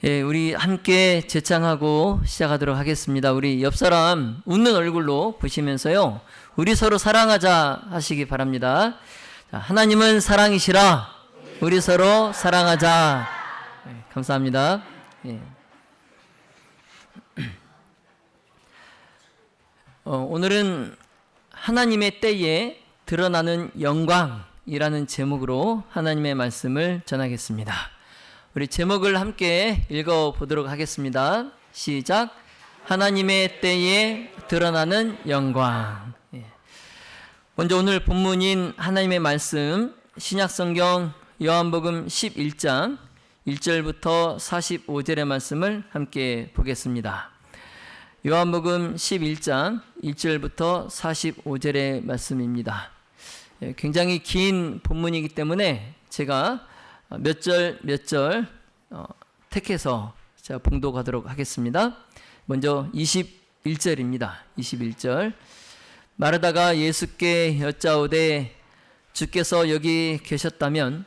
예, 우리 함께 제창하고 시작하도록 하겠습니다. 우리 옆 사람 웃는 얼굴로 보시면서요, 우리 서로 사랑하자 하시기 바랍니다. 자, 하나님은 사랑이시라. 우리 서로 사랑하자. 예, 감사합니다. 예. 오늘은 하나님의 때에 드러나는 영광이라는 제목으로 하나님의 말씀을 전하겠습니다. 우리 제목을 함께 읽어보도록 하겠습니다. 시작. 하나님의 때에 드러나는 영광. 먼저 오늘 본문인 하나님의 말씀, 신약성경 요한복음 11장 1절부터 45절의 말씀을 함께 보겠습니다. 요한복음 11장 1절부터 45절의 말씀입니다. 굉장히 긴 본문이기 때문에 제가 몇 절 택해서 제가 봉독하도록 하겠습니다. 먼저 21절입니다. 21절. 마르다가 예수께 여짜오되 주께서 여기 계셨다면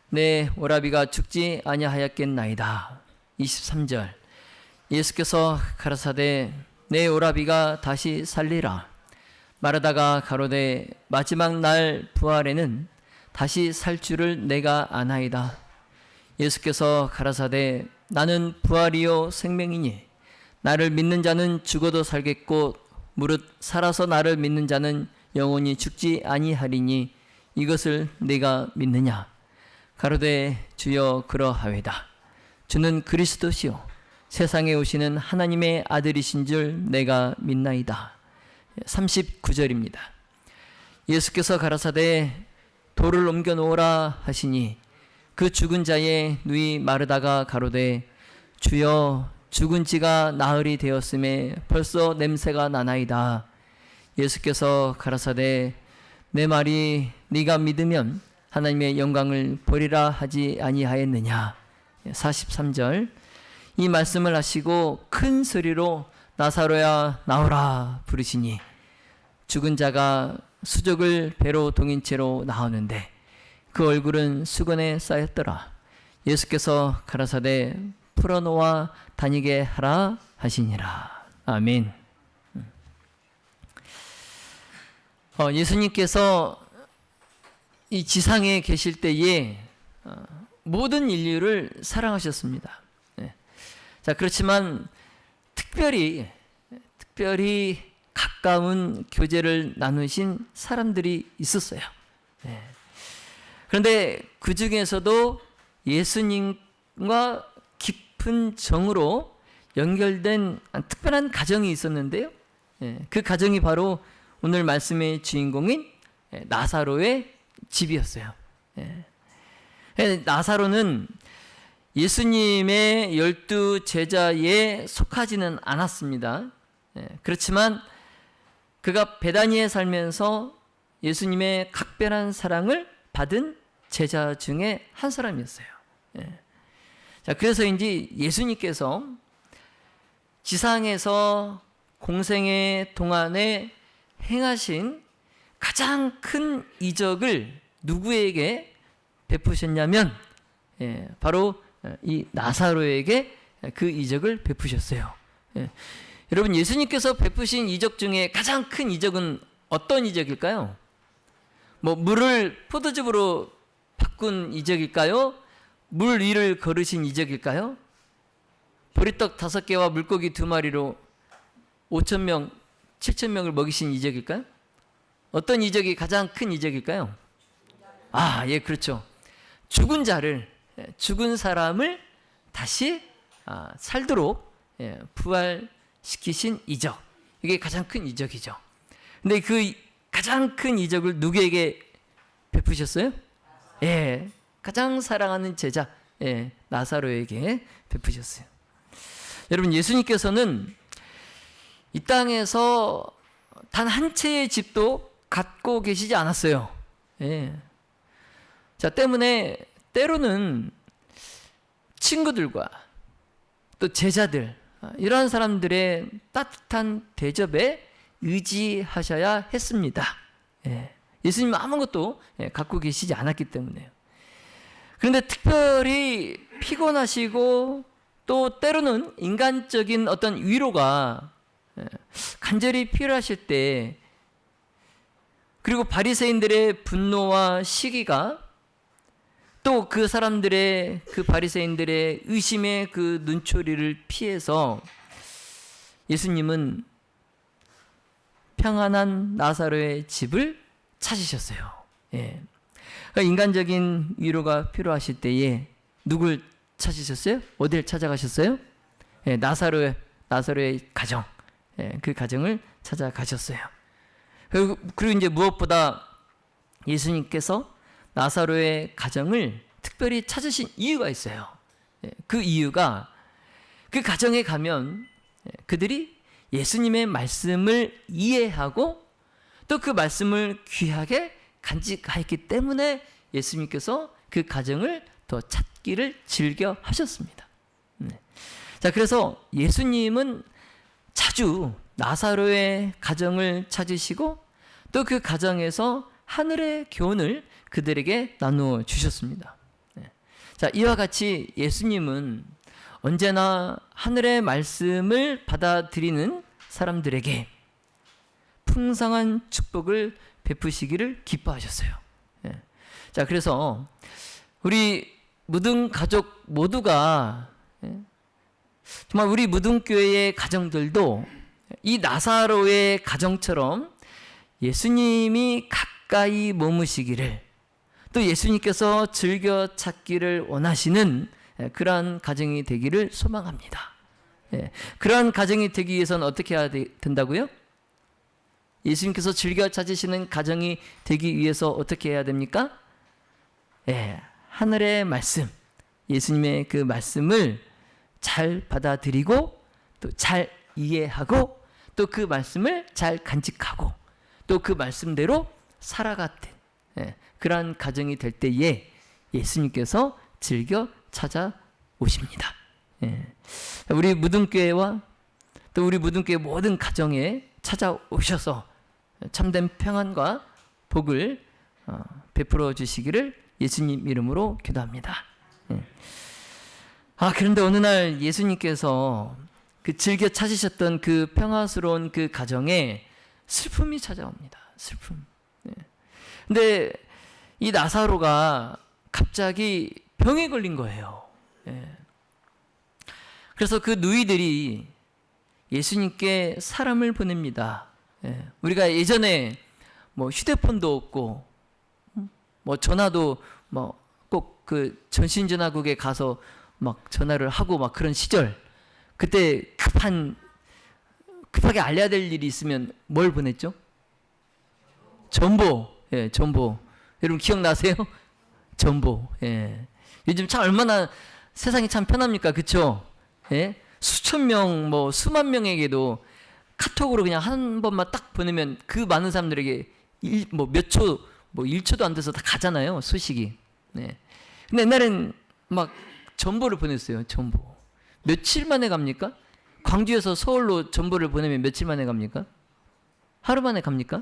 내 오라비가 죽지 아니하였겠나이다. 23절. 예수께서 가라사대 내 오라비가 다시 살리라. 마르다가 가로되 마지막 날 부활에는 다시 살 줄을 내가 아나이다. 예수께서 가라사대 나는 부활이요 생명이니 나를 믿는 자는 죽어도 살겠고 무릇 살아서 나를 믿는 자는 영원히 죽지 아니하리니 이것을 내가 믿느냐. 가로되 주여 그러하외다. 주는 그리스도시요 세상에 오시는 하나님의 아들이신 줄 내가 믿나이다. 39절입니다. 예수께서 가라사대 돌을 옮겨 놓으라 하시니 그 죽은 자의 누이 마르다가 가로되 주여 죽은 지가 나흘이 되었음에 벌써 냄새가 나나이다. 예수께서 가라사대 내 말이 네가 믿으면 하나님의 영광을 보리라 하지 아니하였느냐. 43절. 이 말씀을 하시고 큰 소리로 나사로야 나오라 부르시니 죽은 자가 수족을 배로 동인 채로 나오는데 그 얼굴은 수건에 쌓였더라. 예수께서 가라사대 풀어놓아 다니게 하라 하시니라. 아멘. 예수님께서 이 지상에 계실 때에 모든 인류를 사랑하셨습니다. 자, 그렇지만 특별히 가까운 교제를 나누신 사람들이 있었어요. 그런데 그 중에서도 예수님과 깊은 정으로 연결된 특별한 가정이 있었는데요. 그 가정이 바로 오늘 말씀의 주인공인 나사로의 집이었어요. 나사로는 예수님의 12 제자에 속하지는 않았습니다. 그렇지만 그가 베다니에 살면서 예수님의 각별한 사랑을 받은 제자 중에 한 사람이었어요. 자, 그래서인지 예수님께서 지상에서 공생의 동안에 행하신 가장 큰 이적을 누구에게 베푸셨냐면 바로 이 나사로에게 그 이적을 베푸셨어요. 여러분, 예수님께서 베푸신 이적 중에 가장 큰 이적은 어떤 이적일까요? 물을 포도즙으로 바꾼 이적일까요? 물 위를 걸으신 이적일까요? 보리떡 5개와 물고기 2마리로 5,000명, 7,000명을 먹이신 이적일까요? 어떤 이적이 가장 큰 이적일까요? 예, 그렇죠. 죽은 사람을 다시 살도록 부활시키신 이적. 이게 가장 큰 이적이죠. 근데 그 가장 큰 이적을 누구에게 베푸셨어요? 가장 사랑하는 제자 나사로에게 베푸셨어요. 여러분, 예수님께서는 이 땅에서 단 한 채의 집도 갖고 계시지 않았어요. 자, 때로는 친구들과 또 제자들, 이러한 사람들의 따뜻한 대접에 의지하셔야 했습니다. 예수님은 아무것도 갖고 계시지 않았기 때문에요. 그런데 특별히 피곤하시고 또 때로는 인간적인 어떤 위로가 간절히 필요하실 때, 그리고 바리새인들의 분노와 시기가 또 그 사람들의, 그 바리새인들의 의심의 그 눈초리를 피해서 예수님은 평안한 나사로의 집을 찾으셨어요. 예. 그러니까 인간적인 위로가 필요하실 때에 누굴 찾으셨어요? 어딜 찾아가셨어요? 예, 나사로의 가정, 예, 그 가정을 찾아가셨어요. 그리고 이제 무엇보다 예수님께서 나사로의 가정을 특별히 찾으신 이유가 있어요. 예, 그 이유가 그 가정에 가면 그들이 예수님의 말씀을 이해하고 또 그 말씀을 귀하게 간직하였기 때문에 예수님께서 그 가정을 더 찾기를 즐겨 하셨습니다. 자, 그래서 예수님은 자주 나사로의 가정을 찾으시고 또 그 가정에서 하늘의 교훈을 그들에게 나누어 주셨습니다. 자, 이와 같이 예수님은 언제나 하늘의 말씀을 받아들이는 사람들에게 풍성한 축복을 베푸시기를 기뻐하셨어요. 자, 그래서 우리 무등 가족 모두가, 정말 우리 무등교회의 가정들도 이 나사로의 가정처럼 예수님이 가까이 머무시기를, 또 예수님께서 즐겨 찾기를 원하시는 그러한 가정이 되기를 소망합니다. 그러한 가정이 되기 위해서는 어떻게 해야 된다고요? 예수님께서 즐겨 찾으시는 가정이 되기 위해서 어떻게 해야 됩니까? 하늘의 말씀, 예수님의 그 말씀을 잘 받아들이고 또 잘 이해하고 또 그 말씀을 잘 간직하고 또 그 말씀대로 살아가는 그러한 가정이 될 때에 예수님께서 즐겨 찾아오십니다. 우리 무등교회와 또 우리 무등교회 모든 가정에 찾아오셔서 참된 평안과 복을 베풀어 주시기를 예수님 이름으로 기도합니다. 그런데 어느 날 예수님께서 그 즐겨 찾으셨던 그 평화스러운 그 가정에 슬픔이 찾아옵니다. 슬픔. 근데 이 나사로가 갑자기 병에 걸린 거예요. 그래서 그 누이들이 예수님께 사람을 보냅니다. 우리가 예전에 뭐 휴대폰도 없고 뭐 전화도 뭐 꼭 그 전신전화국에 가서 막 전화를 하고 막 그런 시절, 그때 급하게 알려야 될 일이 있으면 뭘 보냈죠? 전보. 전보. 여러분 기억나세요? 전보. 요즘 참 얼마나 세상이 참 편합니까? 그쵸? 수천 명, 뭐 수만 명에게도 카톡으로 그냥 한 번만 딱 보내면 그 많은 사람들에게 몇 초, 뭐 1초도 안 돼서 다 가잖아요, 소식이. 근데 옛날엔 막 전보를 보냈어요, 전보. 며칠 만에 갑니까? 광주에서 서울로 전보를 보내면 며칠 만에 갑니까? 하루 만에 갑니까?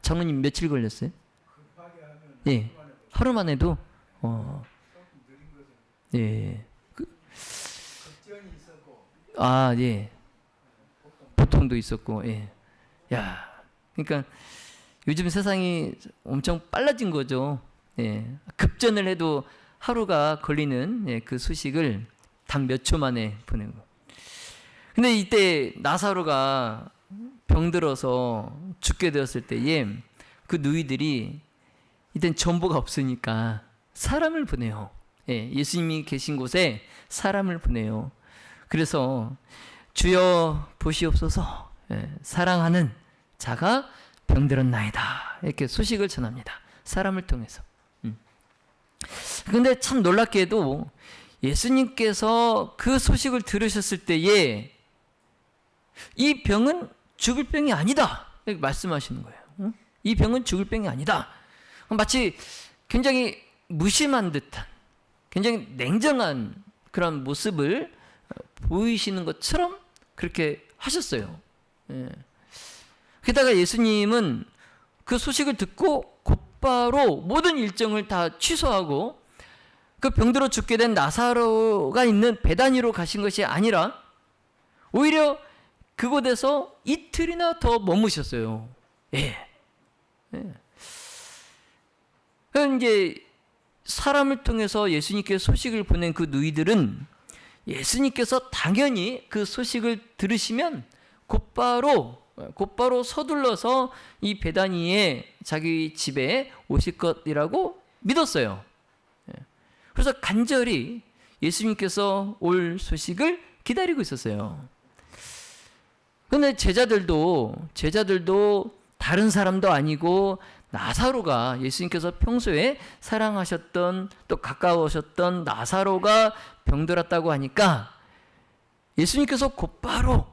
장로님 며칠 걸렸어요? 하루 만에도? 보통도 있었고, 야, 그러니까 요즘 세상이 엄청 빨라진 거죠. 급전을 해도 하루가 걸리는 그 소식을 단 몇 초 만에 보내고. 근데 이때 나사로가 병들어서 죽게 되었을 때에 그 누이들이 이땐 전보가 없으니까 사람을 보내요. 예수님이 계신 곳에 사람을 보내요. 그래서 주여 보시옵소서, 사랑하는 자가 병들었나이다, 이렇게 소식을 전합니다. 사람을 통해서. 근데 참 놀랍게도 예수님께서 그 소식을 들으셨을 때에 이 병은 죽을 병이 아니다, 이렇게 말씀하시는 거예요. 이 병은 죽을 병이 아니다. 마치 굉장히 무심한 듯한, 굉장히 냉정한 그런 모습을 보이시는 것처럼 그렇게 하셨어요. 게다가 예수님은 그 소식을 듣고 곧바로 모든 일정을 다 취소하고 그 병들어 죽게 된 나사로가 있는 베다니로 가신 것이 아니라 오히려 그곳에서 이틀이나 더 머무셨어요. 예. 이제 사람을 통해서 예수님께 소식을 보낸 그 누이들은 예수님께서 당연히 그 소식을 들으시면 곧바로 서둘러서 이 베다니에 자기 집에 오실 것이라고 믿었어요. 그래서 간절히 예수님께서 올 소식을 기다리고 있었어요. 그런데 제자들도 다른 사람도 아니고 나사로가, 예수님께서 평소에 사랑하셨던 또 가까우셨던 나사로가 병들었다고 하니까 예수님께서 곧바로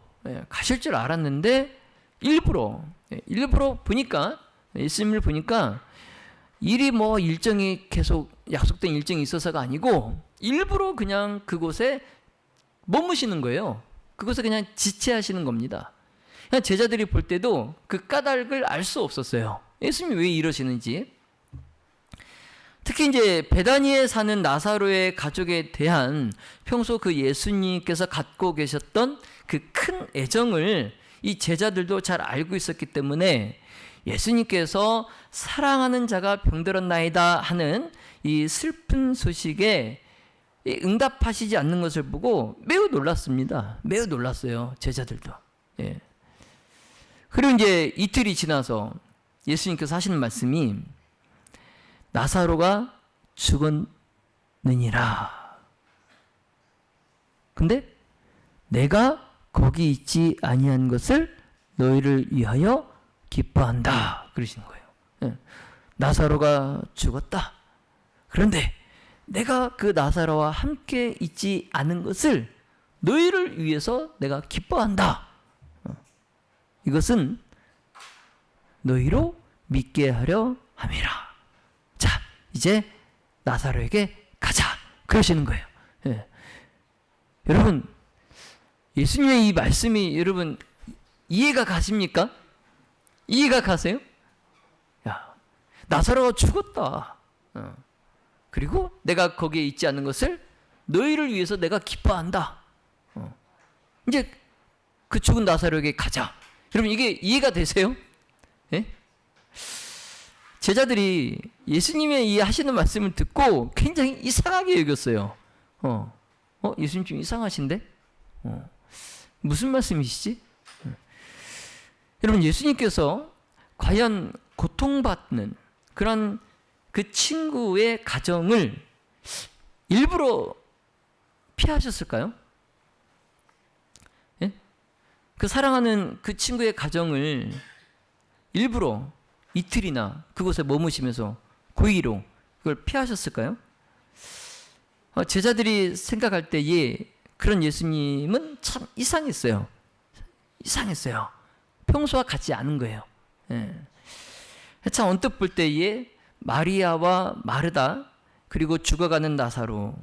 가실 줄 알았는데 일부러 보니까, 예수님을 보니까 일이 뭐 일정이 계속 약속된 일정이 있어서가 아니고 일부러 그냥 그곳에 머무시는 거예요. 그곳에 그냥 지체하시는 겁니다. 그냥 제자들이 볼 때도 그 까닭을 알 수 없었어요. 예수님이 왜 이러시는지. 특히 이제 베다니에 사는 나사로의 가족에 대한 평소 그 예수님께서 갖고 계셨던 그 큰 애정을 이 제자들도 잘 알고 있었기 때문에 예수님께서 사랑하는 자가 병들었나이다 하는 이 슬픈 소식에 응답하시지 않는 것을 보고 매우 놀랐습니다. 매우 놀랐어요. 제자들도. 예. 그리고 이제 이틀이 지나서 예수님께서 하시는 말씀이 나사로가 죽었느니라. 근데 내가 거기 있지 아니한 것을 너희를 위하여 기뻐한다. 그러시는 거예요. 예. 나사로가 죽었다. 그런데 내가 그 나사로와 함께 있지 않은 것을 너희를 위해서 내가 기뻐한다. 이것은 너희로 믿게 하려 함이라. 자, 이제 나사로에게 가자. 그러시는 거예요. 예. 여러분, 예수님의 이 말씀이 여러분 이해가 가십니까? 이해가 가세요? 야, 나사로가 죽었다. 그리고 내가 거기에 있지 않는 것을 너희를 위해서 내가 기뻐한다. 이제 그 죽은 나사로에게 가자. 여러분, 이게 이해가 되세요? 예? 제자들이 예수님의 이 하시는 말씀을 듣고 굉장히 이상하게 여겼어요. 예수님 좀 이상하신데? 무슨 말씀이시지? 여러분, 예수님께서 과연 고통받는 그런 그 친구의 가정을 일부러 피하셨을까요? 예? 그 사랑하는 그 친구의 가정을 일부러 이틀이나 그곳에 머무시면서 고의로 그걸 피하셨을까요? 제자들이 생각할 때에 그런 예수님은 참 이상했어요. 평소와 같지 않은 거예요. 예. 참 언뜻 볼 때에 마리아와 마르다 그리고 죽어가는 나사로,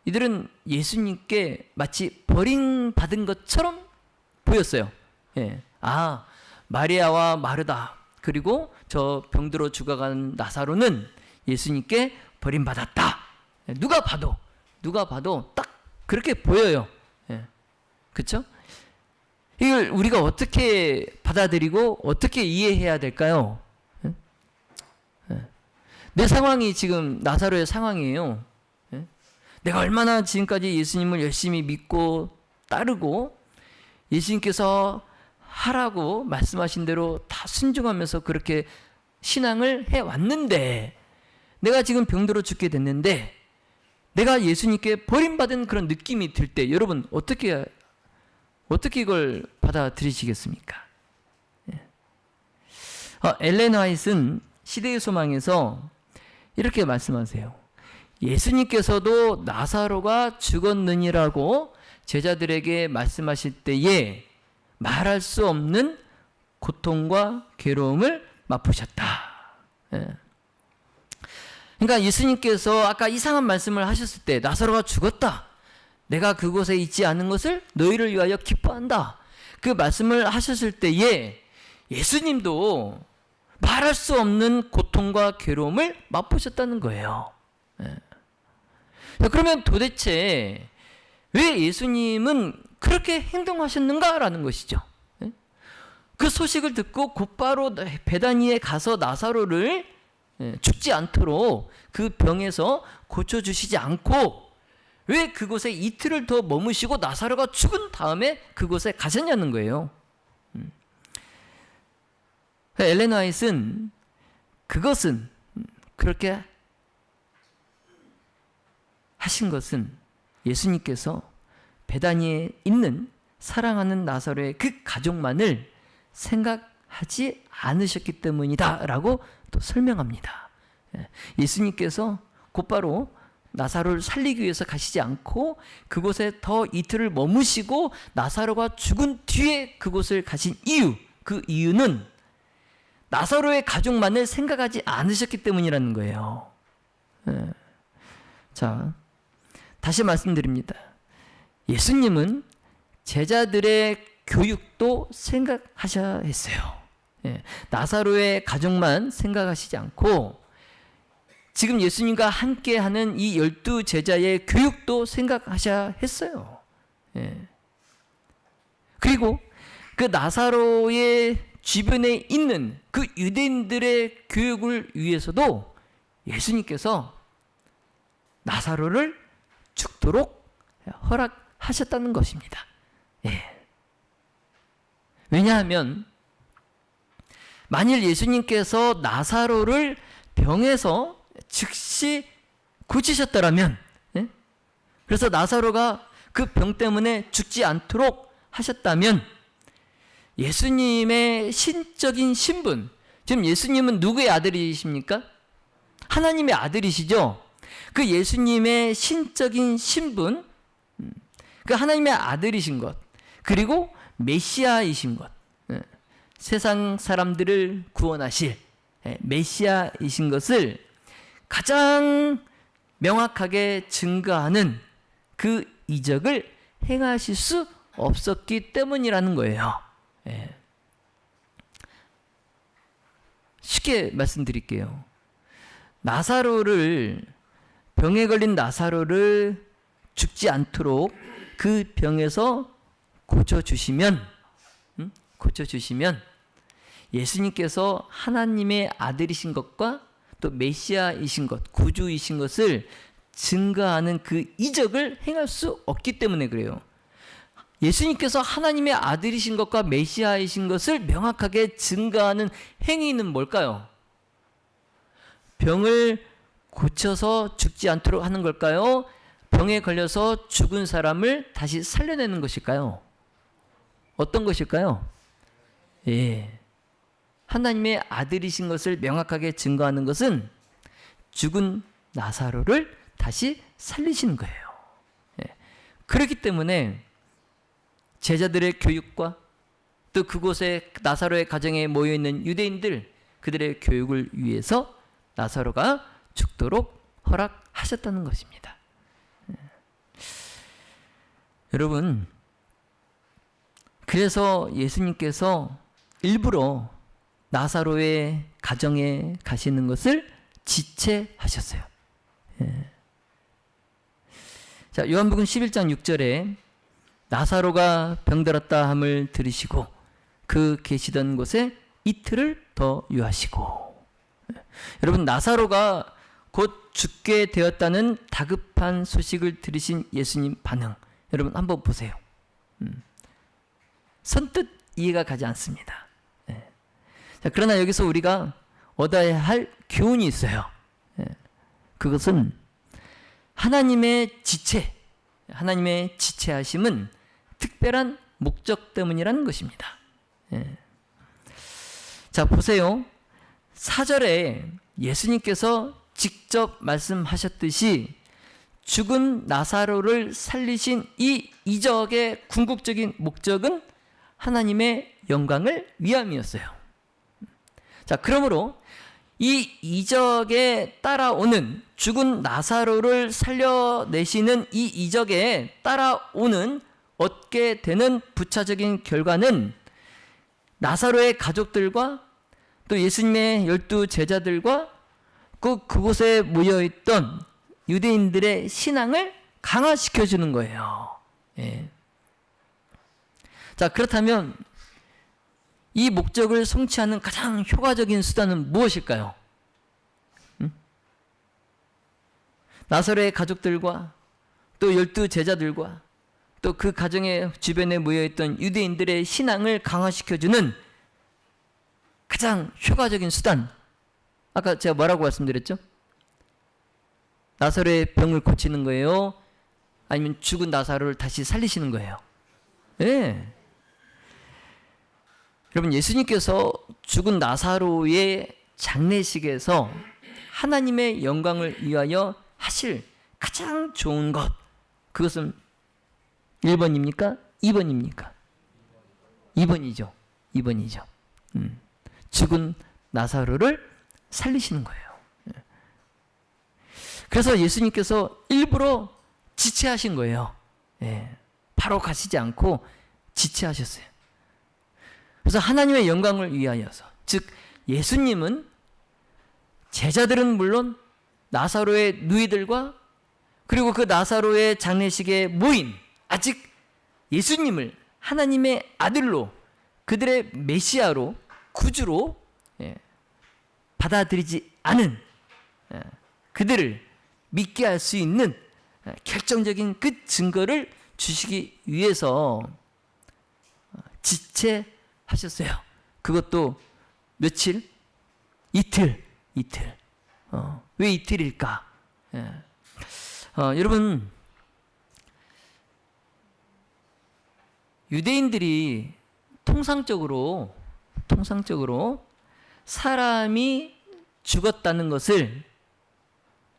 이들은 예수님께 마치 버림받은 것처럼 보였어요. 예. 아, 마리아와 마르다 그리고 저 병들어 죽어가는 나사로는 예수님께 버림받았다. 누가 봐도 딱 그렇게 보여요. 예. 그렇죠? 이걸 우리가 어떻게 받아들이고 어떻게 이해해야 될까요? 예? 예. 내 상황이 지금 나사로의 상황이에요. 예? 내가 얼마나 지금까지 예수님을 열심히 믿고 따르고 예수님께서 하라고 말씀하신 대로 다 순종하면서 그렇게 신앙을 해왔는데 내가 지금 병들어 죽게 됐는데 내가 예수님께 버림받은 그런 느낌이 들 때 여러분 어떻게 이걸 받아들이시겠습니까? 예. 엘렌 화이트는 시대의 소망에서 이렇게 말씀하세요. 예수님께서도 나사로가 죽었느니라고 제자들에게 말씀하실 때에 말할 수 없는 고통과 괴로움을 맛보셨다. 예. 그러니까 예수님께서 아까 이상한 말씀을 하셨을 때 나사로가 죽었다. 내가 그곳에 있지 않은 것을 너희를 위하여 기뻐한다. 그 말씀을 하셨을 때에 예수님도 말할 수 없는 고통과 괴로움을 맛보셨다는 거예요. 예. 그러면 도대체 왜 예수님은 그렇게 행동하셨는가라는 것이죠. 그 소식을 듣고 곧바로 베다니에 가서 나사로를 죽지 않도록 그 병에서 고쳐주시지 않고 왜 그곳에 이틀을 더 머무시고 나사로가 죽은 다음에 그곳에 가셨냐는 거예요. 엘렌 화이트는 그것은 그렇게 하신 것은 예수님께서 베다니에 있는 사랑하는 나사로의 그 가족만을 생각하지 않으셨기 때문이다 라고 또 설명합니다. 예수님께서 곧바로 나사로를 살리기 위해서 가시지 않고 그곳에 더 이틀을 머무시고 나사로가 죽은 뒤에 그곳을 가신 이유, 그 이유는 나사로의 가족만을 생각하지 않으셨기 때문이라는 거예요. 자, 다시 말씀드립니다. 예수님은 제자들의 교육도 생각하셔야 했어요. 나사로의 가족만 생각하시지 않고 지금 예수님과 함께하는 이 12 제자의 교육도 생각하셔야 했어요. 그리고 그 나사로의 주변에 있는 그 유대인들의 교육을 위해서도 예수님께서 나사로를 죽도록 허락하셨다는 것입니다. 왜냐하면 만일 예수님께서 나사로를 병에서 즉시 고치셨더라면, 그래서 나사로가 그 병 때문에 죽지 않도록 하셨다면 예수님의 신적인 신분, 지금 예수님은 누구의 아들이십니까? 하나님의 아들이시죠. 그 예수님의 신적인 신분, 그 하나님의 아들이신 것, 그리고 메시아이신 것, 세상 사람들을 구원하실 메시아이신 것을 가장 명확하게 증거하는 그 이적을 행하실 수 없었기 때문이라는 거예요. 쉽게 말씀드릴게요. 병에 걸린 나사로를 죽지 않도록 그 병에서 고쳐주시면 예수님께서 하나님의 아들이신 것과 또 메시아이신 것, 구주이신 것을 증거하는 그 이적을 행할 수 없기 때문에 그래요. 예수님께서 하나님의 아들이신 것과 메시아이신 것을 명확하게 증거하는 행위는 뭘까요? 병을 고쳐서 죽지 않도록 하는 걸까요? 병에 걸려서 죽은 사람을 다시 살려내는 것일까요? 어떤 것일까요? 하나님의 아들이신 것을 명확하게 증거하는 것은 죽은 나사로를 다시 살리시는 거예요. 그렇기 때문에 제자들의 교육과 또 그곳에 나사로의 가정에 모여있는 유대인들, 그들의 교육을 위해서 나사로가 죽도록 허락하셨다는 것입니다. 여러분, 그래서 예수님께서 일부러 나사로의 가정에 가시는 것을 지체하셨어요. 자, 요한복음 11장 6절에 나사로가 병들었다 함을 들으시고 그 계시던 곳에 이틀을 더 유하시고. 여러분, 나사로가 곧 죽게 되었다는 다급한 소식을 들으신 예수님 반응, 여러분 한번 보세요. 선뜻 이해가 가지 않습니다. 자, 그러나 여기서 우리가 얻어야 할 교훈이 있어요. 그것은 하나님의 지체하심은 특별한 목적 때문이라는 것입니다. 자, 보세요. 4절에 예수님께서 직접 말씀하셨듯이 죽은 나사로를 살리신 이 이적의 궁극적인 목적은 하나님의 영광을 위함이었어요. 자, 그러므로 이 이적에 따라오는, 죽은 나사로를 살려내시는 이 이적에 따라오는 얻게 되는 부차적인 결과는 나사로의 가족들과 또 예수님의 12 제자들과 그곳에 모여있던 유대인들의 신앙을 강화시켜 주는 거예요. 예. 자, 그렇다면 이 목적을 성취하는 가장 효과적인 수단은 무엇일까요? 나사로의 가족들과 또 12 제자들과 또 그 가정의 주변에 모여있던 유대인들의 신앙을 강화시켜주는 가장 효과적인 수단. 아까 제가 뭐라고 말씀드렸죠? 나사로의 병을 고치는 거예요? 아니면 죽은 나사로를 다시 살리시는 거예요? 예. 여러분, 예수님께서 죽은 나사로의 장례식에서 하나님의 영광을 위하여 하실 가장 좋은 것, 그것은 1번입니까? 2번입니까? 2번이죠. 2번이죠. 죽은 나사로를 살리시는 거예요. 그래서 예수님께서 일부러 지체하신 거예요. 예. 바로 가시지 않고 지체하셨어요. 그래서 하나님의 영광을 위하여서, 즉 예수님은 제자들은 물론 나사로의 누이들과 그리고 그 나사로의 장례식에 모인 아직 예수님을 하나님의 아들로, 그들의 메시아로, 구주로 받아들이지 않은 그들을 믿게 할 수 있는 결정적인 그 증거를 주시기 위해서 지체하셨어요. 그것도 며칠? 이틀. 왜 이틀일까? 여러분, 유대인들이 통상적으로 사람이 죽었다는 것을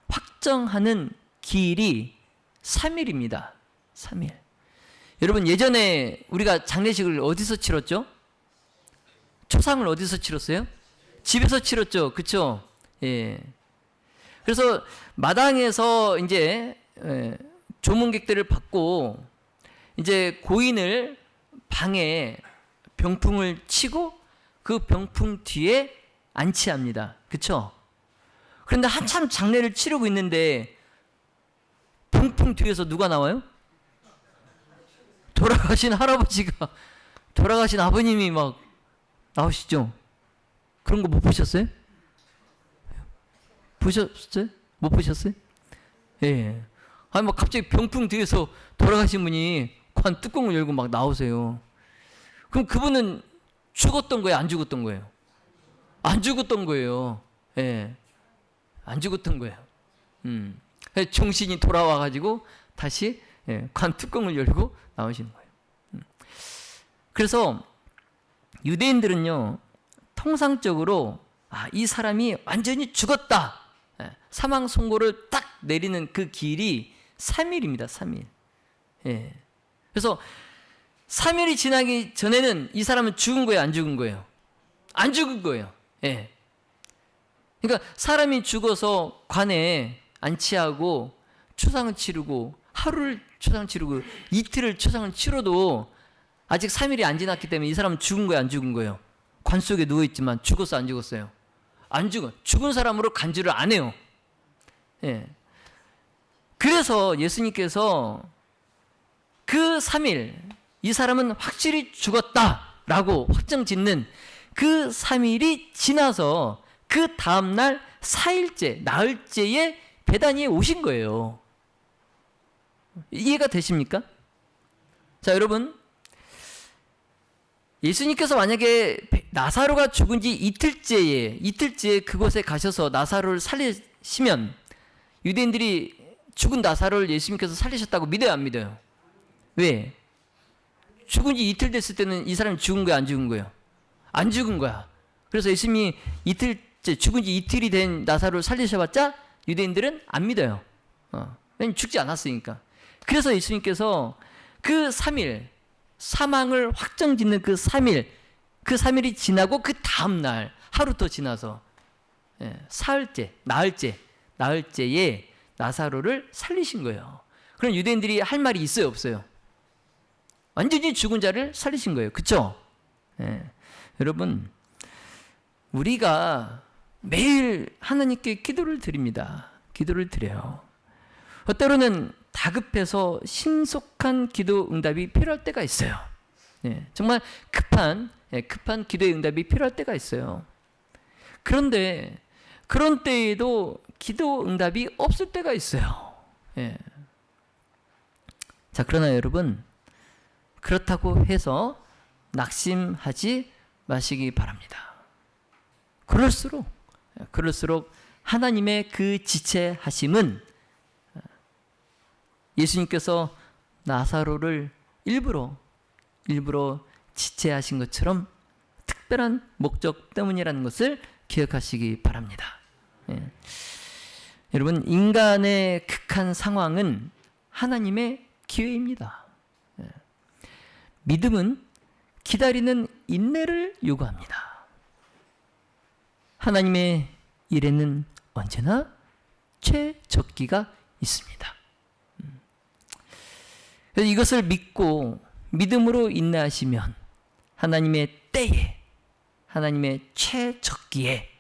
확정하는 기일이 3일입니다. 3일. 여러분, 예전에 우리가 장례식을 어디서 치렀죠? 초상을 어디서 치렀어요? 집에서 치렀죠. 그쵸? 예. 그래서 마당에서 이제 조문객들을 받고 이제 고인을 방에 병풍을 치고 그 병풍 뒤에 안치합니다. 그쵸? 그런데 한참 장례를 치르고 있는데 병풍 뒤에서 누가 나와요? 돌아가신 할아버지가, 돌아가신 아버님이 막 나오시죠? 그런 거 못 보셨어요? 보셨어요? 못 보셨어요? 예. 아니, 막 갑자기 병풍 뒤에서 돌아가신 분이 관 뚜껑을 열고 막 나오세요. 그럼 그분은 죽었던 거예요? 안 죽었던 거예요? 안 죽었던 거예요. 예. 안 죽었던 거예요. 정신이 돌아와가지고 다시 관 뚜껑을 열고 나오시는 거예요. 그래서 유대인들은요, 통상적으로 이 사람이 완전히 죽었다, 사망 선고를 딱 내리는 그 기일이 3일입니다. 3일. 예. 그래서 3일이 지나기 전에는 이 사람은 죽은 거예요? 안 죽은 거예요? 안 죽은 거예요. 예. 그러니까 사람이 죽어서 관에 안치하고 초상을 치르고 하루를 초상을 치르고 이틀을 초상을 치러도 아직 3일이 안 지났기 때문에 이 사람은 죽은 거예요? 안 죽은 거예요? 관 속에 누워있지만 죽었어? 안 죽었어요? 안 죽어. 죽은 사람으로 간주를 안 해요. 예. 그래서 예수님께서 그 3일, 이 사람은 확실히 죽었다라고 확정 짓는 그 3일이 지나서 그 다음날 4일째, 나흘째에 베다니에 오신 거예요. 이해가 되십니까? 자, 여러분, 예수님께서 만약에 나사로가 죽은 지 이틀째에 그곳에 가셔서 나사로를 살리시면 유대인들이 죽은 나사로를 예수님께서 살리셨다고 믿어요, 안 믿어요? 왜? 죽은 지 이틀 됐을 때는 이 사람이 죽은 거야, 안 죽은 거예요? 안 죽은 거야. 그래서 예수님이 죽은 지 이틀이 된 나사로를 살리셔봤자 유대인들은 안 믿어요. 왜냐면 죽지 않았으니까. 그래서 예수님께서 그 3일, 사망을 확정짓는 그 3일, 그 3일이 지나고 그 다음날 하루 더 지나서 사흘째, 나흘째에 나사로를 살리신 거예요. 그럼 유대인들이 할 말이 있어요, 없어요? 완전히 죽은 자를 살리신 거예요. 그쵸? 여러분, 우리가 매일 하나님께 기도를 드립니다. 기도를 드려요. 때로는 다급해서 신속한 기도 응답이 필요할 때가 있어요. 정말 급한 기도의 응답이 필요할 때가 있어요. 그런데 그런 때에도 기도 응답이 없을 때가 있어요. 자, 그러나 여러분, 그렇다고 해서 낙심하지 마시기 바랍니다. 그럴수록 하나님의 그 지체하심은 예수님께서 나사로를 일부러 지체하신 것처럼 특별한 목적 때문이라는 것을 기억하시기 바랍니다. 여러분, 인간의 극한 상황은 하나님의 기회입니다. 믿음은 기다리는 인내를 요구합니다. 하나님의 일에는 언제나 최적기가 있습니다. 그래서 이것을 믿고 믿음으로 인내하시면 하나님의 때에, 하나님의 최적기에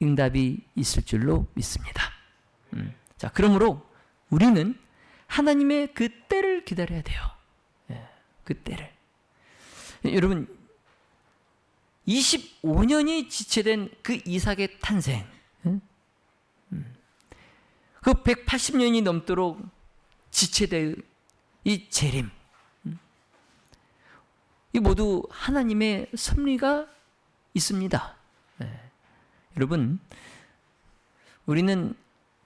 응답이 있을 줄로 믿습니다. 자, 그러므로 우리는 하나님의 그 때를 기다려야 돼요. 그 때를. 여러분, 25년이 지체된 그 이삭의 탄생, 그 180년이 넘도록 지체된 이 재림, 이 모두 하나님의 섭리가 있습니다. 여러분, 우리는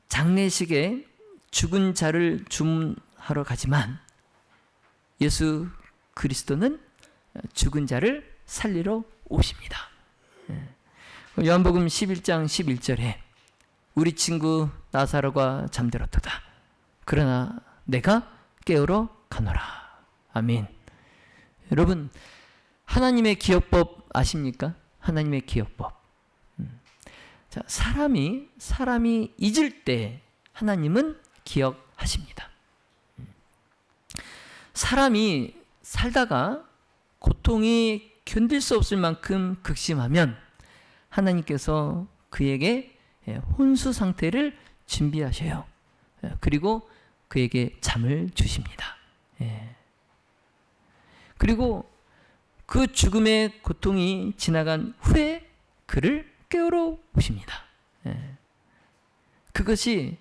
장례식에 죽은 자를 주문하러 가지만 예수 그리스도는 죽은 자를 살리러 오십니다. 요한복음 11장 11절에 우리 친구 나사로가 잠들었도다. 그러나 내가 깨우러 가노라. 아멘. 여러분, 하나님의 기억법 아십니까? 하나님의 기억법. 자, 사람이 잊을 때 하나님은 기억하십니다. 사람이 살다가 고통이 견딜 수 없을 만큼 극심하면 하나님께서 그에게 혼수 상태를 준비하셔요. 그리고 그에게 잠을 주십니다. 그리고 그 죽음의 고통이 지나간 후에 그를 깨우러 오십니다. 그것이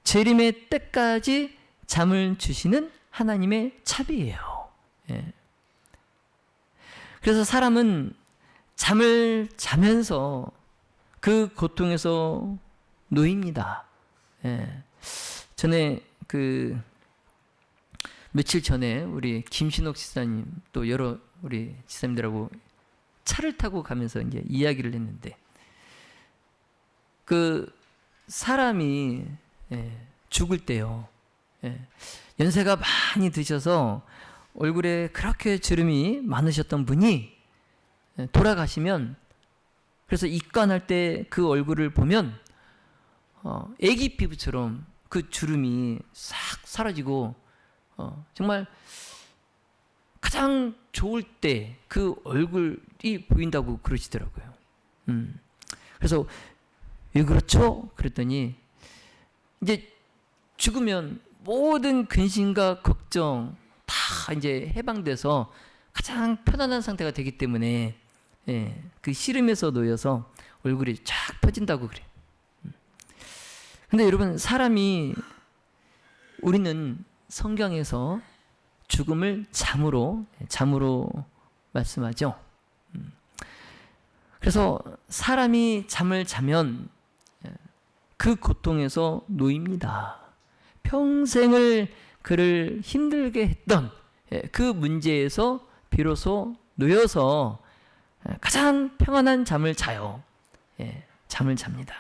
재림의 때까지 잠을 주시는 하나님의 차비예요. 그래서 사람은 잠을 자면서 그 고통에서 놓입니다. 전에 며칠 전에 우리 김신옥 지사님 또 여러 우리 지사님들하고 차를 타고 가면서 이제 이야기를 했는데, 그 사람이 죽을 때요, 연세가 많이 드셔서 얼굴에 그렇게 주름이 많으셨던 분이 돌아가시면, 그래서 입관할 때 그 얼굴을 보면 애기 피부처럼 그 주름이 싹 사라지고 정말 가장 좋을 때 그 얼굴이 보인다고 그러시더라고요. 그래서 왜 그렇죠? 그랬더니 이제 죽으면 모든 근심과 걱정 다 이제 해방돼서 가장 편안한 상태가 되기 때문에 그 시름에서 놓여서 얼굴이 쫙 펴진다고 그래요. 근데 여러분, 우리는 성경에서 죽음을 잠으로 말씀하죠. 그래서 사람이 잠을 자면 그 고통에서 놓입니다. 평생을 그를 힘들게 했던 그 문제에서 비로소 놓여서 가장 평안한 잠을 자요. 잠을 잡니다.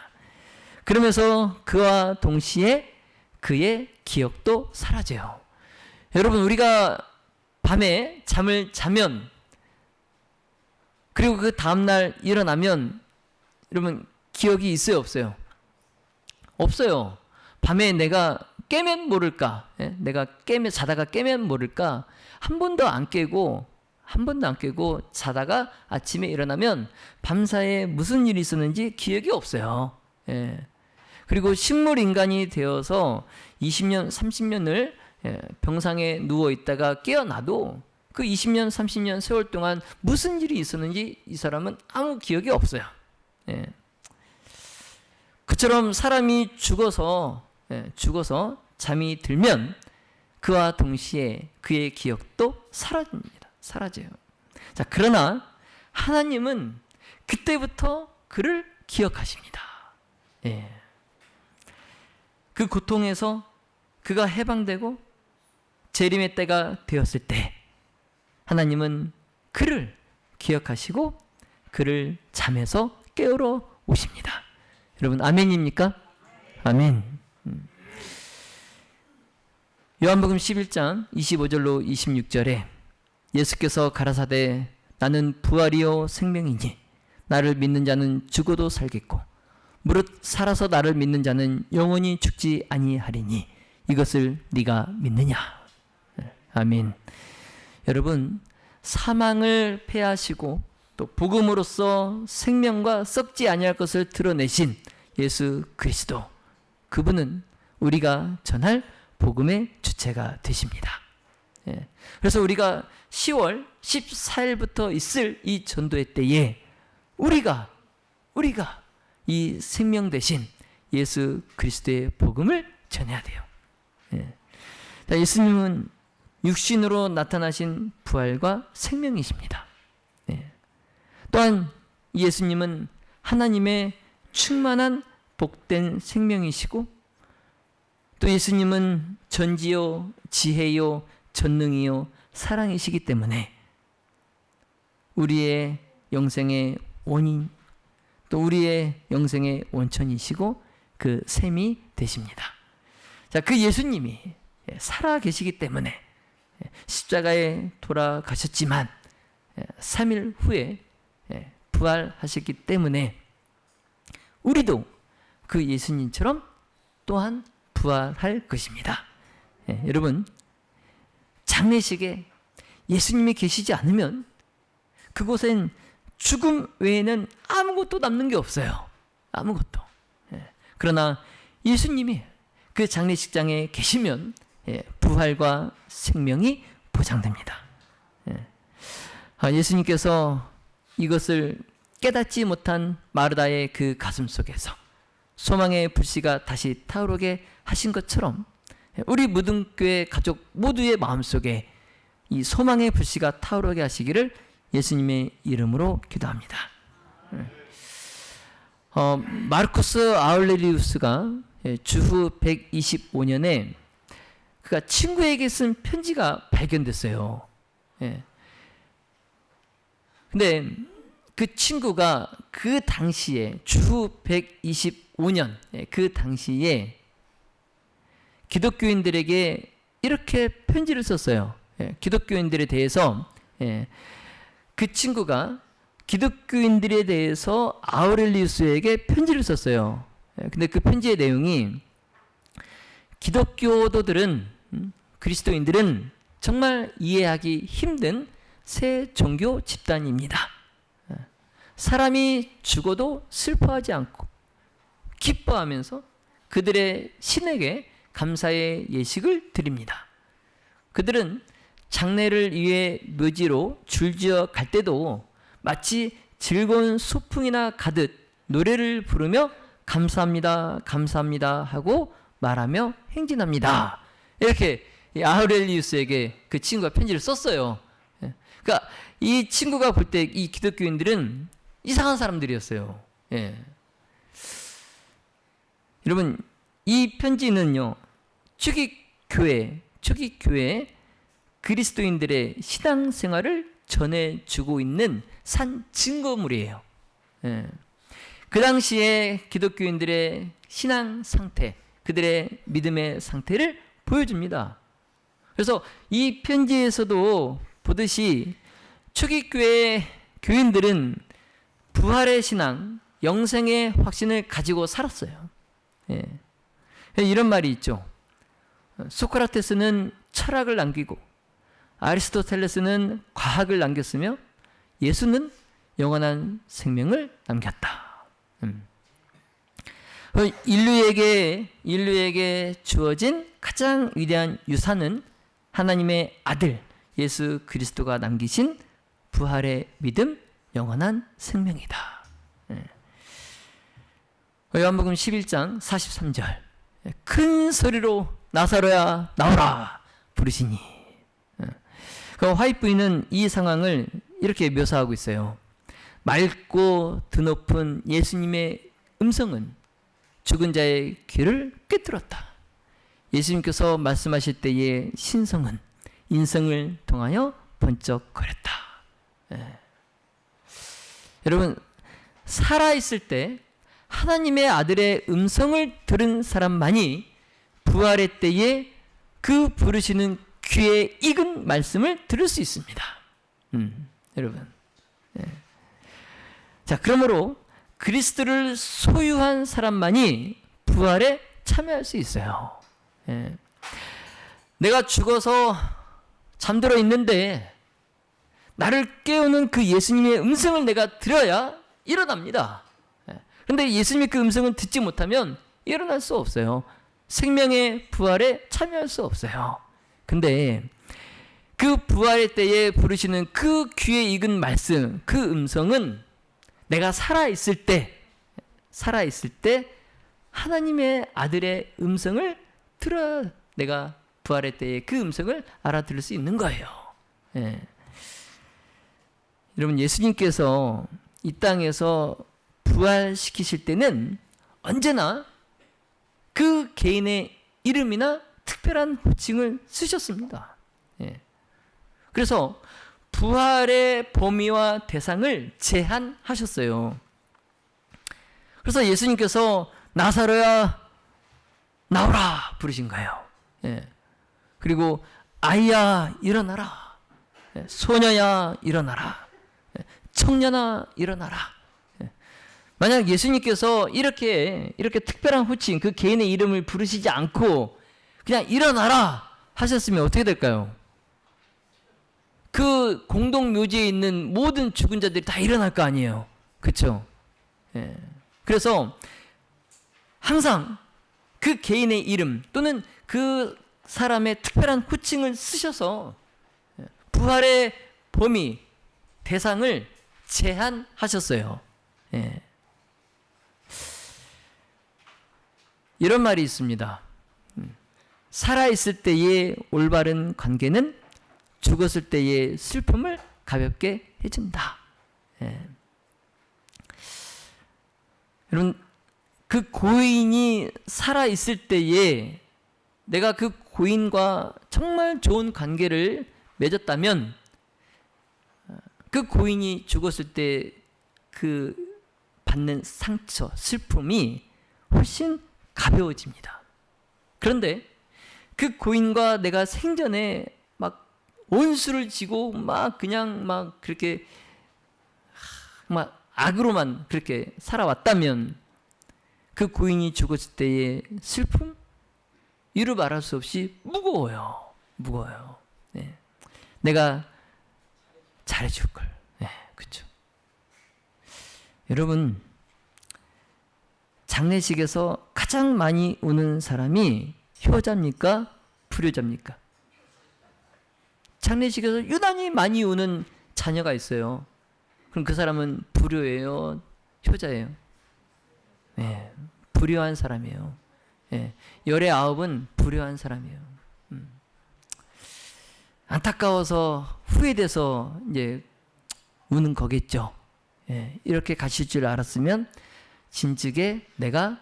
그러면서 그와 동시에 그의 기억도 사라져요. 여러분, 우리가 밤에 잠을 자면, 그리고 그 다음날 일어나면 여러분 기억이 있어요, 없어요? 없어요. 밤에 내가 깨면 모를까? 내가 자다가 깨면 모를까? 한 번도 안 깨고 자다가 아침에 일어나면 밤사이에 무슨 일이 있었는지 기억이 없어요. 그리고 식물 인간이 되어서 20년, 30년을 병상에 누워 있다가 깨어나도 그 20년, 30년 세월 동안 무슨 일이 있었는지 이 사람은 아무 기억이 없어요. 그처럼 사람이 죽어서 잠이 들면 그와 동시에 그의 기억도 사라집니다. 사라져요. 자, 그러나 하나님은 그때부터 그를 기억하십니다. 그 고통에서 그가 해방되고 재림의 때가 되었을 때 하나님은 그를 기억하시고 그를 잠에서 깨우러 오십니다. 여러분 아멘입니까? 아멘. 요한복음 11장 25절로 26절에 예수께서 가라사대 나는 부활이요 생명이니 나를 믿는 자는 죽어도 살겠고 무릇 살아서 나를 믿는 자는 영원히 죽지 아니하리니 이것을 네가 믿느냐? 아멘. 여러분 사망을 패하시고 또 복음으로써 생명과 썩지 아니할 것을 드러내신 예수 그리스도, 그분은 우리가 전할 복음의 주체가 되십니다. 그래서 우리가 10월 14일부터 있을 이 전도회 때에 우리가 이 생명 대신 예수 그리스도의 복음을 전해야 돼요. 예수님은 육신으로 나타나신 부활과 생명이십니다. 또한 예수님은 하나님의 충만한 복된 생명이시고 또 예수님은 전지요 지혜요 전능이요 사랑이시기 때문에 우리의 영생의 원인 또 우리의 영생의 원천이시고 그 셈이 되십니다. 자, 그 예수님이 살아 계시기 때문에 십자가에 돌아가셨지만 3일 후에 부활하셨기 때문에 우리도 그 예수님처럼 또한 부활할 것입니다. 여러분 장례식에 예수님이 계시지 않으면 그곳엔 죽음 외에는 아무것도 남는 게 없어요. 아무것도. 그러나 예수님이 그 장례식장에 계시면 부활과 생명이 보장됩니다. 예수님께서 이것을 깨닫지 못한 마르다의 그 가슴 속에서 소망의 불씨가 다시 타오르게 하신 것처럼 우리 무등교회 가족 모두의 마음속에 이 소망의 불씨가 타오르게 하시기를 예수님의 이름으로 기도합니다. 마르쿠스 아울레리우스가 주후 125년에 그가 친구에게 쓴 편지가 발견됐어요. 근데 그 친구가 그 당시에 주후 125년 그 당시에 기독교인들에게 이렇게 편지를 썼어요. 기독교인들에 대해서 그 친구가 기독교인들에 대해서 아우렐리우스에게 편지를 썼어요. 근데 그 편지의 내용이 기독교도들은 그리스도인들은 정말 이해하기 힘든 새 종교 집단입니다. 사람이 죽어도 슬퍼하지 않고 기뻐하면서 그들의 신에게 감사의 예식을 드립니다. 그들은 장례를 위해 묘지로 줄지어 갈 때도 마치 즐거운 소풍이나 가듯 노래를 부르며 감사합니다, 감사합니다 하고 말하며 행진합니다. 이렇게 아우렐리우스에게 그 친구가 편지를 썼어요. 그러니까 이 친구가 볼 때 이 기독교인들은 이상한 사람들이었어요. 여러분 이 편지는요 초기 교회 그리스도인들의 신앙생활을 전해주고 있는 산 증거물이에요. 그 당시에 기독교인들의 신앙 상태, 그들의 믿음의 상태를 보여줍니다. 그래서 이 편지에서도 보듯이 초기 교회 교인들은 부활의 신앙, 영생의 확신을 가지고 살았어요. 이런 말이 있죠. 소크라테스는 철학을 남기고 아리스토텔레스는 과학을 남겼으며 예수는 영원한 생명을 남겼다. 인류에게 주어진 가장 위대한 유산은 하나님의 아들 예수 그리스도가 남기신 부활의 믿음, 영원한 생명이다. 요한복음 11장 43절 큰 소리로 나사로야 나오라 부르시니. 그 화이트 부인은 이 상황을 이렇게 묘사하고 있어요. 맑고 드높은 예수님의 음성은 죽은 자의 귀를 꿰뚫었다. 예수님께서 말씀하실 때의 신성은 인성을 통하여 번쩍거렸다. 여러분, 살아있을 때 하나님의 아들의 음성을 들은 사람만이 부활의 때에 그 부르시는 귀에 익은 말씀을 들을 수 있습니다. 여러분. 자, 그러므로 그리스도를 소유한 사람만이 부활에 참여할 수 있어요. 내가 죽어서 잠들어 있는데 나를 깨우는 그 예수님의 음성을 내가 들어야 일어납니다. 그런데 예수님의 그 음성을 듣지 못하면 일어날 수 없어요. 생명의 부활에 참여할 수 없어요. 근데 그 부활의 때에 부르시는 그 귀에 익은 말씀, 그 음성은 내가 살아있을 때 하나님의 아들의 음성을 들어 내가 부활의 때에 그 음성을 알아들을 수 있는 거예요. 여러분, 예수님께서 이 땅에서 부활시키실 때는 언제나 그 개인의 이름이나 특별한 호칭을 쓰셨습니다. 그래서 부활의 범위와 대상을 제한하셨어요. 그래서 예수님께서 나사로야 나오라 부르신 거예요. 그리고 아이야 일어나라, 소녀야 일어나라, 청년아 일어나라. 만약 예수님께서 이렇게 특별한 호칭, 그 개인의 이름을 부르시지 않고 그냥 일어나라 하셨으면 어떻게 될까요? 그 공동묘지에 있는 모든 죽은 자들이 다 일어날 거 아니에요. 그렇죠? 그래서 항상 그 개인의 이름 또는 그 사람의 특별한 호칭을 쓰셔서 부활의 범위, 대상을 제한하셨어요. 이런 말이 있습니다. 살아있을 때의 올바른 관계는 죽었을 때의 슬픔을 가볍게 해준다. 여러분, 그 고인이 살아있을 때에 내가 그 고인과 정말 좋은 관계를 맺었다면 그 고인이 죽었을 때 그 받는 상처, 슬픔이 훨씬 가벼워집니다. 그런데 그 고인과 내가 생전에 막 원수를 지고 막 그냥 막 그렇게 막 악으로만 그렇게 살아왔다면 그 고인이 죽었을 때의 슬픔, 이루 말할 수 없이 무거워요. 내가 잘해줄 걸. 그렇죠. 여러분, 장례식에서 가장 많이 우는 사람이 효자입니까? 불효자입니까? 장례식에서 유난히 많이 우는 자녀가 있어요. 그럼 그 사람은 불효예요? 효자예요? 불효한 사람이에요. 열의 9은 불효한 사람이에요. 안타까워서 후회돼서 이제 우는 거겠죠. 이렇게 가실 줄 알았으면 진즉에 내가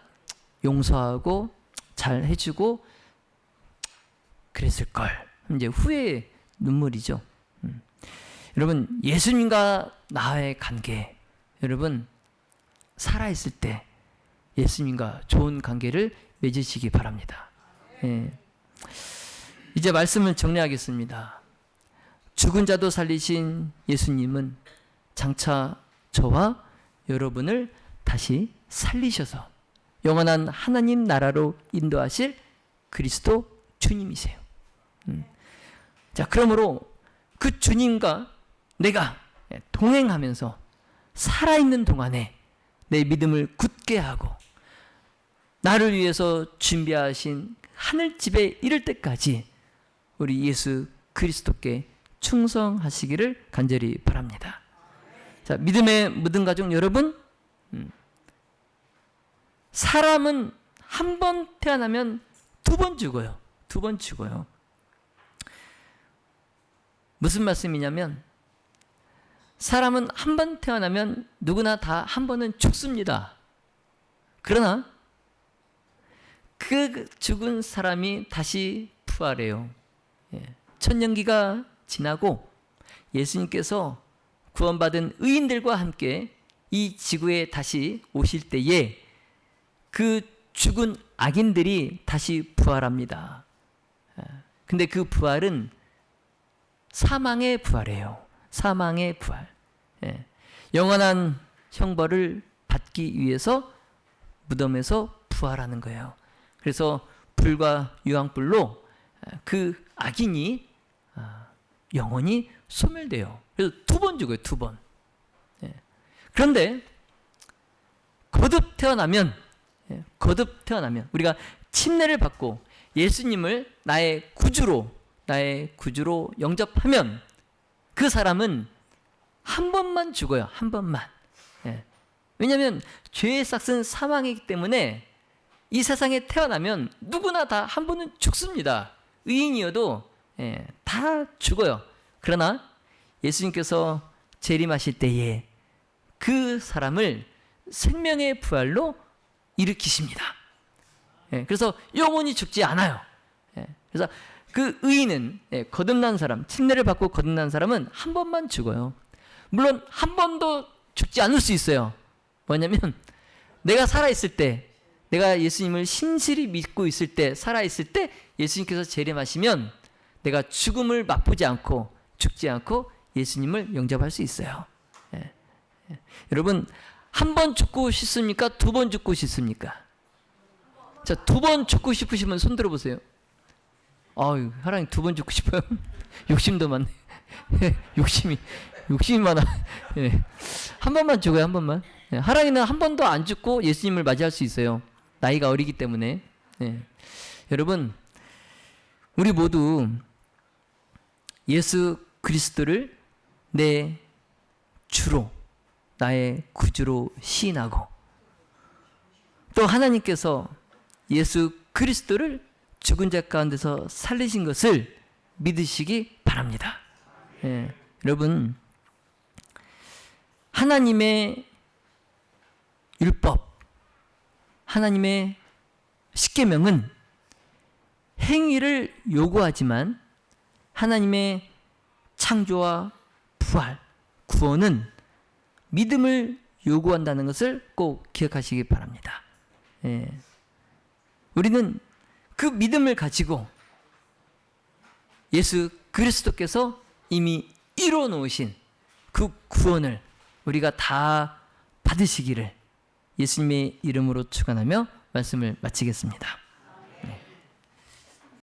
용서하고 잘 해주고 그랬을 걸. 이제 후회의 눈물이죠. 여러분, 예수님과 나의 관계, 여러분 살아있을 때 예수님과 좋은 관계를 맺으시기 바랍니다. 이제 말씀을 정리하겠습니다. 죽은 자도 살리신 예수님은 장차 저와 여러분을 다시 살리셔서 영원한 하나님 나라로 인도하실 그리스도 주님이세요. 자, 그러므로 그 주님과 내가 동행하면서 살아있는 동안에 내 믿음을 굳게 하고 나를 위해서 준비하신 하늘집에 이를 때까지 우리 예수 그리스도께 충성하시기를 간절히 바랍니다. 자, 믿음의 모든 가족 여러분, 사람은 한 번 태어나면 두 번 죽어요. 두 번 죽어요. 무슨 말씀이냐면 사람은 한 번 태어나면 누구나 다 한 번은 죽습니다. 그러나 그 죽은 사람이 다시 부활해요. 천년기가 지나고 예수님께서 구원받은 의인들과 함께 이 지구에 다시 오실 때에 그 죽은 악인들이 다시 부활합니다. 근데 그 부활은 사망의 부활이에요. 사망의 부활. 영원한 형벌을 받기 위해서 무덤에서 부활하는 거예요. 그래서 불과 유황불로 그 악인이 영원히 소멸돼요. 그래서 두 번 죽어요. 두 번. 그런데 거듭 태어나면 우리가 침례를 받고 예수님을 나의 구주로 영접하면 그 사람은 한 번만 죽어요. 한 번만. 왜냐하면 죄의 싹은 사망이기 때문에 이 세상에 태어나면 누구나 다 한 번은 죽습니다. 의인이어도 다 죽어요. 그러나 예수님께서 재림하실 때에 그 사람을 생명의 부활로 일으키십니다. 그래서 영원히 죽지 않아요. 그래서 그 의인은 거듭난 사람, 침례를 받고 거듭난 사람은 한 번만 죽어요. 물론 한 번도 죽지 않을 수 있어요. 뭐냐면 내가 살아있을 때, 내가 예수님을 신실히 믿고 있을 때, 살아있을 때 예수님께서 재림하시면 내가 죽음을 맛보지 않고 죽지 않고 예수님을 영접할 수 있어요. 여러분, 한 번 죽고 싶습니까? 두 번 죽고 싶습니까? 자, 두 번 죽고 싶으시면 손 들어보세요. 아유, 하나님 두 번 죽고 싶어요. 욕심도 많네. 욕심이 많아. 한 번만 죽어요, 한 번만. 하랑이는 한 번도 안 죽고 예수님을 맞이할 수 있어요. 나이가 어리기 때문에. 여러분, 우리 모두 예수 그리스도를 내 주로, 나의 구주로 시인하고 또 하나님께서 예수 그리스도를 죽은 자 가운데서 살리신 것을 믿으시기 바랍니다. 여러분, 하나님의 율법, 하나님의 십계명은 행위를 요구하지만 하나님의 창조와 부활, 구원은 믿음을 요구한다는 것을 꼭 기억하시기 바랍니다. 우리는 그 믿음을 가지고 예수 그리스도께서 이미 이루어 놓으신 그 구원을 우리가 다 받으시기를 예수님의 이름으로 축원하며 말씀을 마치겠습니다.